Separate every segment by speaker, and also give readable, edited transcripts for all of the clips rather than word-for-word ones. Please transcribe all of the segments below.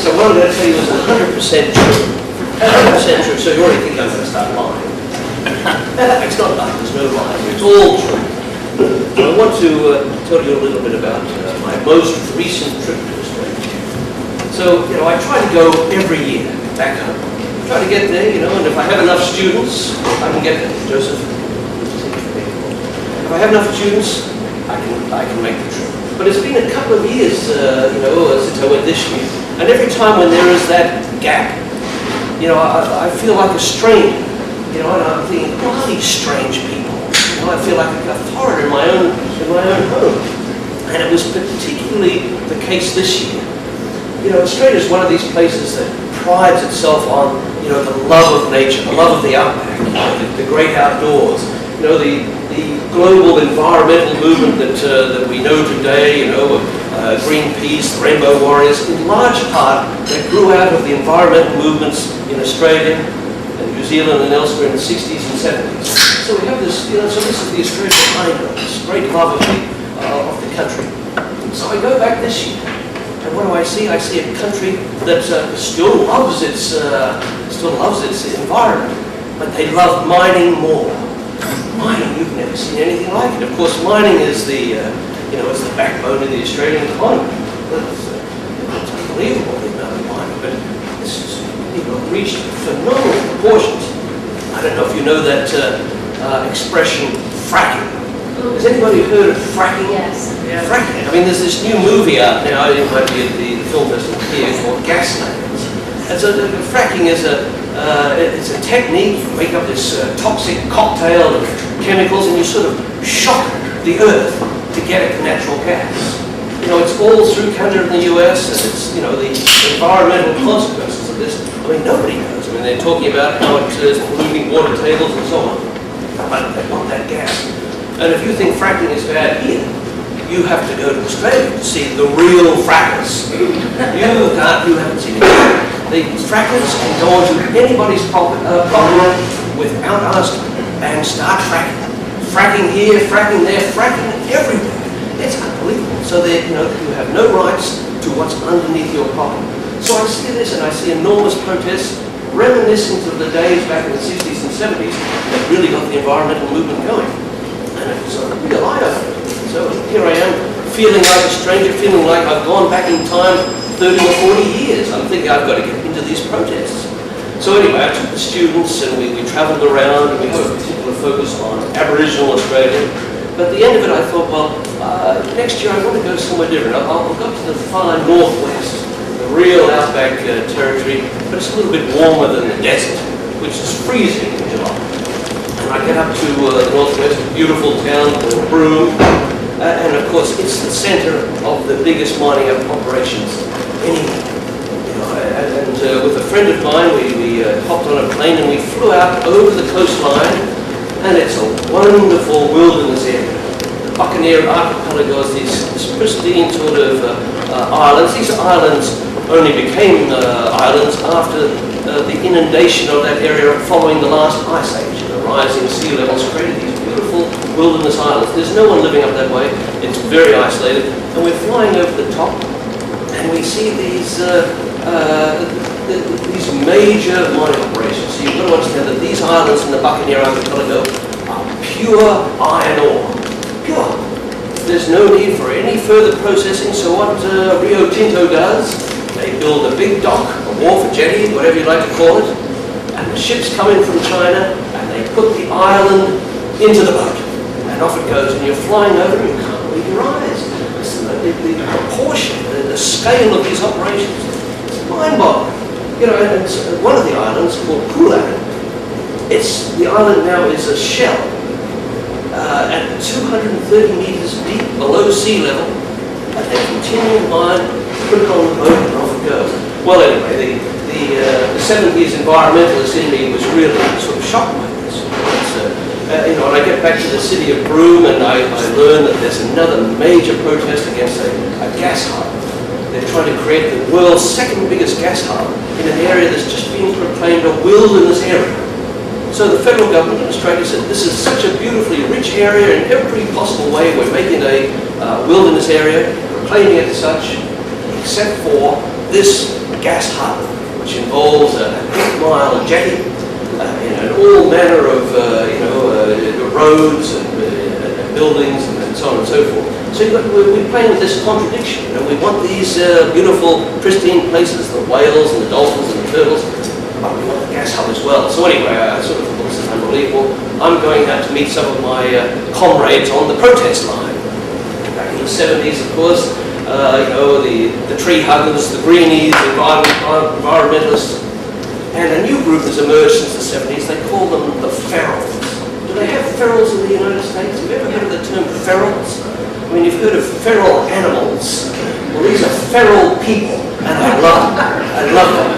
Speaker 1: So what I'm going to tell you is 100% true. 100% true, so you already think I'm going to start lying. It's not lying, there's no lying, it's all true. I want to tell you a little bit about my most recent trip to Australia. So, I try to go every year back home. I try to get there, and if I have enough students, I can get there. Joseph, if I have enough students, I can make the trip. But it's been a couple of years, since I went this year. And every time when there is that gap, I feel like a stranger. And I'm thinking, who are these strange people? I feel like a foreigner in my own home. And it was particularly the case this year. Australia is one of these places that prides itself on, the love of nature, the love of the outback, the great outdoors, the global environmental movement that we know today, Greenpeace, the Rainbow Warriors, in large part that grew out of the environmental movements in Australia, New Zealand and elsewhere in the 60s and 70s. So we have this, so this is the Australian behind us, this great love of the country. So I go back this year, and what do I see? I see a country that still loves its environment, but they love mining more. Mining, you've never seen anything like it. Of course, mining is the, it's the backbone of the Australian economy. It's unbelievable the amount of mining, but this is reached phenomenal proportions. I don't know if you know that expression, fracking. Has anybody heard of fracking?
Speaker 2: Yes.
Speaker 1: Yeah. Fracking. I mean, there's this new movie out now, it might be at the film festival here, called Gaslands. And so fracking is it's a technique. You make up this toxic cocktail of chemicals and you sort of shock the earth to get at natural gas. It's all through Canada and the US, and it's, the environmental consequences of this. I mean, nobody knows. I mean, they're talking about how it is polluting water tables and so on. But they want that gas. And if you think fracking is bad here, you have to go to Australia to see the real frackers. You haven't seen it. The frackers can go onto anybody's property without asking and start fracking. Fracking here, fracking there, fracking everywhere. It's unbelievable. So that you have no rights to what's underneath your property. So I see this and I see enormous protests reminiscent of the days back in the 60s and 70s that really got the environmental movement going. And it was a real eye-opener. So here I am, feeling like a stranger, feeling like I've gone back in time 30 or 40 years. I'm thinking I've got to get into these protests. So anyway, I took the students and we travelled around and we had a particular focus on Aboriginal Australia. But at the end of it I thought, well, next year I want to go somewhere different. I'll go to the far northwest, the real outback territory, but it's a little bit warmer than the desert, which is freezing in July. And I get up to the northwest, a beautiful town called Broome, and of course it's the centre of the biggest mining operations anywhere. And with a friend of mine, we hopped on a plane and we flew out over the coastline, and it's a wonderful wilderness area. The Buccaneer Archipelago is this pristine sort of islands. These islands only became islands after the inundation of that area following the last ice age. The rising sea levels created these beautiful wilderness islands. There's no one living up that way. It's very isolated, and we're flying over the top, and we see these major mining operations. So you've got to understand that these islands in the Buccaneer Archipelago are pure iron ore. Pure. There's no need for any further processing, so what Rio Tinto does, they build a big dock, a wharf, a jetty, whatever you like to call it, and the ships come in from China, and they put the island into the boat, and off it goes, and you're flying over, and you can't believe your eyes. The proportion, the scale of these operations, it's mind-boggling. And it's one of the islands called Kulan. The island now is a shell at 230 meters deep below sea level, and they continue to mine, put it on the boat, and off it goes. Well, anyway, the 70s environmentalist in me was really sort of shocked by this. And I get back to the city of Broome, and I learn that there's another major protest against a gas hub. They're trying to create the world's second biggest gas hub in an area that's just being proclaimed a wilderness area. So the federal government in Australia said, this is such a beautifully rich area in every possible way. We're making a wilderness area, proclaiming it as such, except for this gas hub, which involves a 8-mile jetty, and all manner of roads and buildings and so on and so forth. So we're playing with this contradiction. We want these beautiful, pristine places, the whales and the dolphins and the turtles, but we want the gas hub as well. So anyway, I sort of thought this is unbelievable. I'm going out to meet some of my comrades on the protest line. Back in the 70s, of course, the tree huggers, the greenies, the environmentalists, and a new group has emerged since the 70s. They call them the ferals. Do they have ferals in the United States? Have you ever heard of the term ferals? I mean, you've heard of feral animals. Well, these are feral people, and I love them.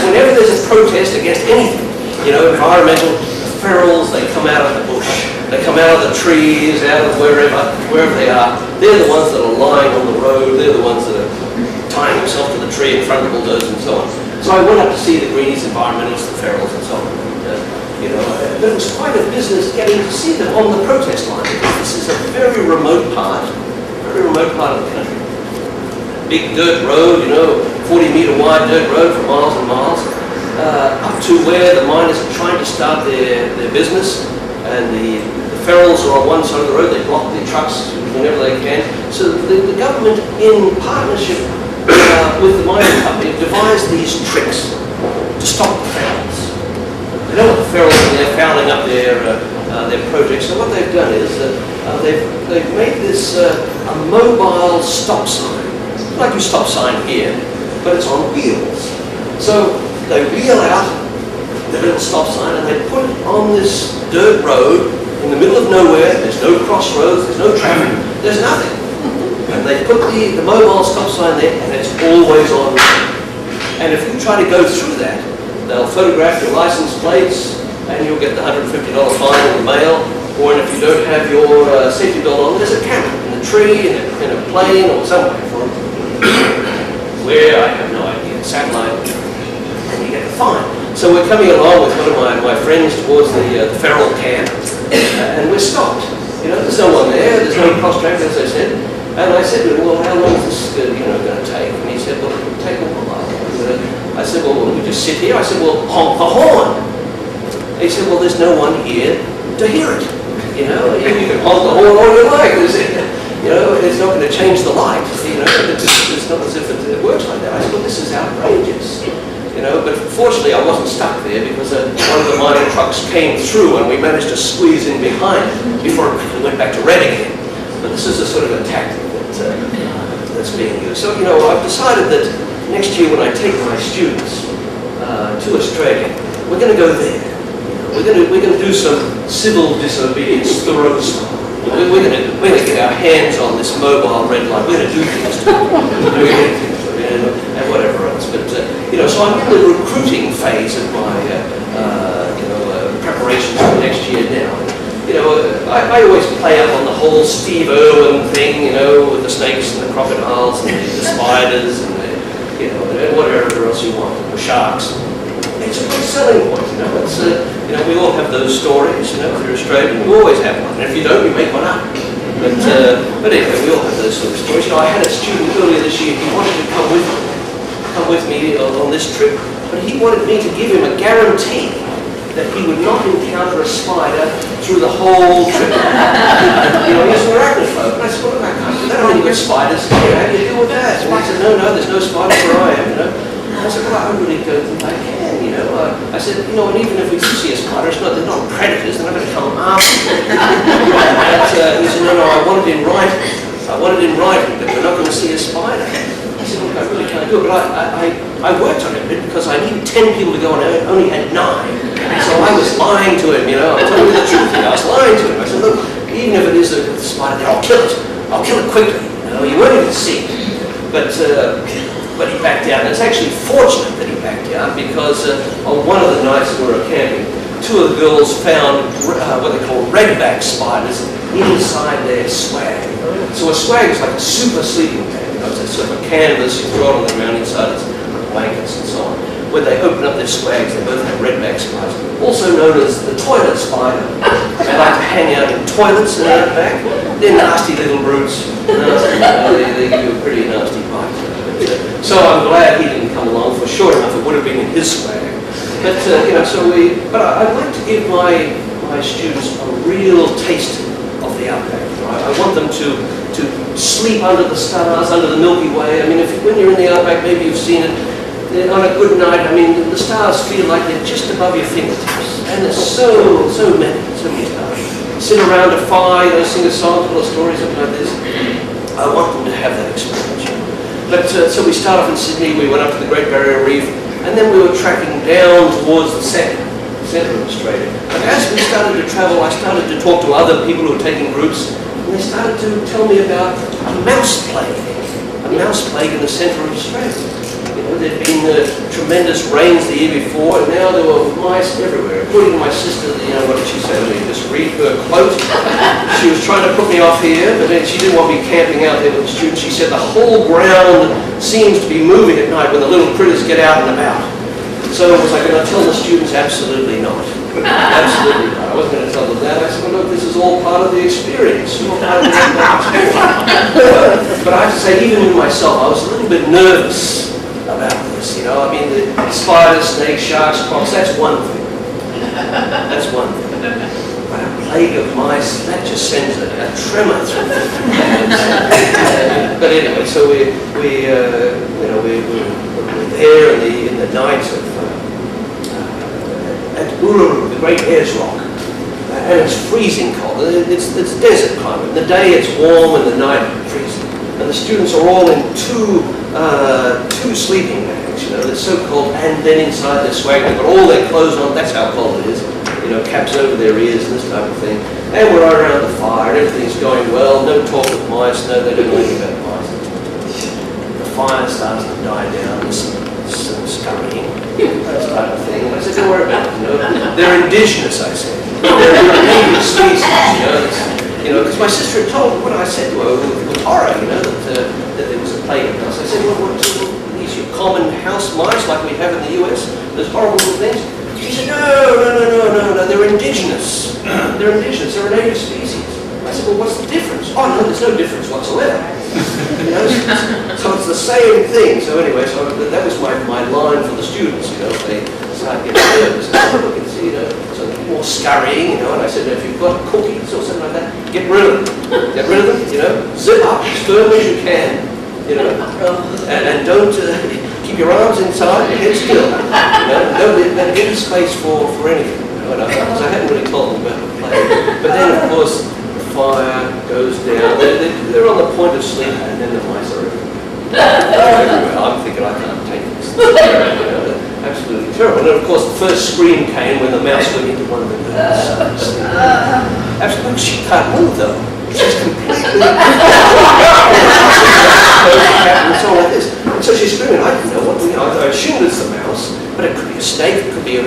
Speaker 1: Whenever there's a protest against anything, environmental, the ferals, they come out of the bush. They come out of the trees, out of wherever they are. They're the ones that are lying on the road. They're the ones that are tying themselves to the tree in front of the bulldozer and so on. So I went up to see the greenies, environmentalists, the ferals, and so on. But it was quite a business getting to see them on the protest line, because this is a very remote part of the country. Big dirt road, 40-meter wide dirt road for miles and miles, up to where the miners are trying to start their business, and the ferals are on one side of the road. They block their trucks whenever they can. So the government, in partnership with the mining company, devised these tricks to stop the ferals. They don't want the ferals in there fouling up their projects. So what they've done is they've made this a mobile stop sign, like your stop sign here, but it's on wheels. So they wheel out the little stop sign and they put it on this dirt road in the middle of nowhere. There's no crossroads, there's no traffic, there's nothing. And they put the mobile stop sign there, and it's always on. And if you try to go through that, they'll photograph your license plates, and you'll get the $150 fine in the mail. Or if you don't have your safety belt on, there's a camera in a tree, in a plane, or somewhere for it. Where, I have no idea, satellite, and you get the fine. So we're coming along with one of my friends towards the feral camp, and we're stopped. There's no one there, there's no cross-track, as I said. And I said to him, well, how long is this going to take? And he said, well, it will take a while. I said, well, we just sit here. I said, well, honk the horn. And he said, well, there's no one here to hear it. You can honk the horn all you like. It's not going to change the light. It's not as if it works like that. I said, well, this is outrageous. But fortunately I wasn't stuck there, because one of the mining trucks came through and we managed to squeeze in behind it before it went back to red again. But this is a sort of a tactic that's being used. So, I've decided that next year when I take my students to Australia, we're going to go there. We're going to do some civil disobedience Thoreau style. We're going to get our hands on this mobile red light. We're going to do things to it. And whatever else. But, so I'm in the recruiting phase of my, preparations for next year now. I always play up on the whole Steve Irwin thing, with the snakes and the crocodiles and the spiders and and whatever else you want, the sharks. It's a good selling point, It's, we all have those stories, if you're Australian, you always have one. And if you don't, you make one up. But anyway, we all have those sort of stories. I had a student earlier this year, he wanted to come with me on this trip, but he wanted me to give him a guarantee that he would not encounter a spider through the whole trip. He's an arachnophobe. And I said, well, I can't do that. I've only got spiders here. How do you deal with that? And he said, no, there's no spiders where I am, And I said, well, I really don't think I can, I said, and even if we do see a spider, they're not predators, they're not going to come after you. And he said, no, I want it in writing. But we're not going to see a spider. I said, look, I really can't do it. But I worked on it a bit because I needed 10 people to go and I only had 9. So I was lying to him, I'm telling you the truth here. I was lying to him. I said, look, even if it is a spider, I'll kill it. I'll kill it quickly. You won't even see it. But he backed down. It's actually fortunate that he backed down, because on one of the nights we were camping, 2 of the girls found what they call redback spiders inside their swag. So a swag is like a super sleeping bag. It's sort of a canvas, you throw it on the ground inside, it's blankets and so on. When they open up their swags, they both have redback spiders, also known as the toilet spider. They like to hang out in toilets and out back. They're nasty little brutes. They give you a pretty nasty bite. So I'm glad he didn't come along, for sure enough it would have been in his swag. But but I'd like to give my students a real taste of the outback. Right? I want them to sleep under the stars, under the Milky Way. I mean, when you're in the outback, maybe you've seen it. On a good night, I mean, the stars feel like they're just above your fingertips. And there's so many stars. Sit around a fire, sing a song, tell a story, something like this. I want them to have that experience. But so we started off in Sydney, we went up to the Great Barrier Reef, and then we were tracking down towards the centre of Australia. And as we started to travel, I started to talk to other people who were taking groups, and they started to tell me about a mouse plague in the centre of Australia. There'd been tremendous rains the year before, and now there were mice everywhere, including my sister. What did she say to me? Just read her quote. She was trying to put me off here, but then she didn't want me camping out there with the students. She said the whole ground seems to be moving at night when the little critters get out and about. So it was like, going to tell the students, absolutely not. Absolutely not. I wasn't going to tell them that. I said, well, look, this is all part of the experience. But I have to say, even with myself, I was a little bit nervous about this, I mean, the spiders, snakes, sharks, crocs, that's one thing. That's one thing. But a plague of mice, that just sends a tremor through the But anyway, so we were there in the night at Uluru, the Great Ayers Rock. And it's freezing cold. It's desert climate. In the day it's warm, and the night freezing. And the students are all in two sleeping bags, they're so cold, and then inside their swag, they've got all their clothes on, that's how cold it is, caps over their ears and this type of thing. And we're around the fire, and everything's going well, no talk with mice, no, they don't know anything about mice. The fire starts to die down, there's some scurrying, that type of thing. And I said, don't worry about it, they're indigenous, I said. They're a native species, because my sister had told me, when I said to her with horror, that there was a plague of mice. I said, well, what these your common house mice like we have in the US? Those horrible little things? She said, no, they're indigenous. They're indigenous, they're a native species. I said, well, what's the difference? Oh, no, there's no difference whatsoever. So it's the same thing. So anyway, that was my line for the students, they start getting nervous. I said, look, it's, so more scurrying, and I said, if you've got cookies or something like that, get rid of them. Get rid of them, zip up as firm as you can, and don't keep your arms inside, head still. Don't give space for anything. Because I hadn't really told them about the play. But then, of course, the fire goes down. They're on the point of sleep, and then the mice are everywhere. I'm thinking, I can't take this. Absolutely terrible. And of course, the first scream came when the mouse went into one of the rooms. Absolutely, she can't move though. She's completely. It's all like this. And so she's screaming. I don't know what. I assumed it's the mouse, but it could be a snake. It could be a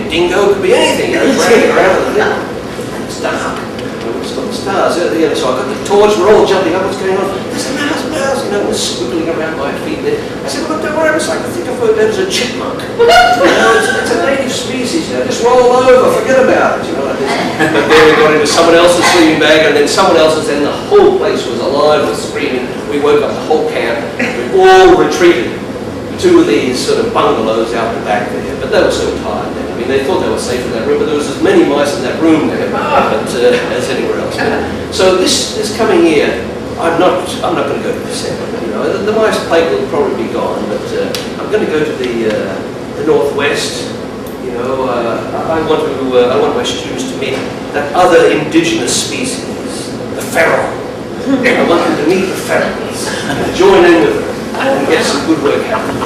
Speaker 1: dingo. It could be anything. Dragging around the thing. It's dark. It's got the stars. So I got the torch. We're all jumping up. What's going on? There's a mouse. It's squiggling around my feet there. I said, well, don't worry. It's like I think of it as a chipmunk. It's a native species. Just roll over. Forget about it. Like this. But then we got into someone else's sleeping bag, and then someone else's, and the whole place was alive with screaming. We woke up the whole camp. We all retreated to these sort of bungalows out the back there. But they were so tired then. I mean, they thought they were safe in that room, but there was as many mice in that room there as anywhere else. So this coming year, I'm not going to go to December. The mice plague will probably be gone, but I'm going to go to the northwest. I want my students to meet that other indigenous species, the feral. I want them to meet the ferals and join in with them and get some good work happening.